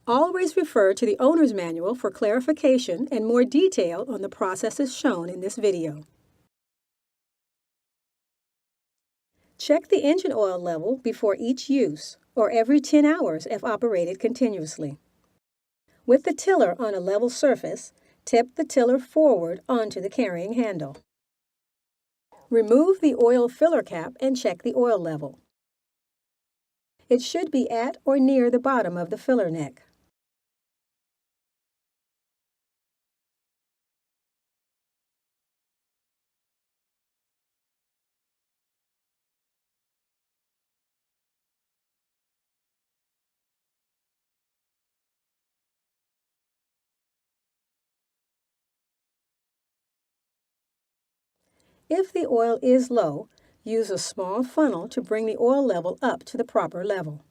Always refer to the owner's manual for clarification and more detail on the processes shown in this video. Check the engine oil level before each use, or every 10 hours if operated continuously. With the tiller on a level surface, tip the tiller forward onto the carrying handle. Remove the oil filler cap and check the oil level. It should be at or near the bottom of the filler neck. If the oil is low, use a small funnel to bring the oil level up to the proper level.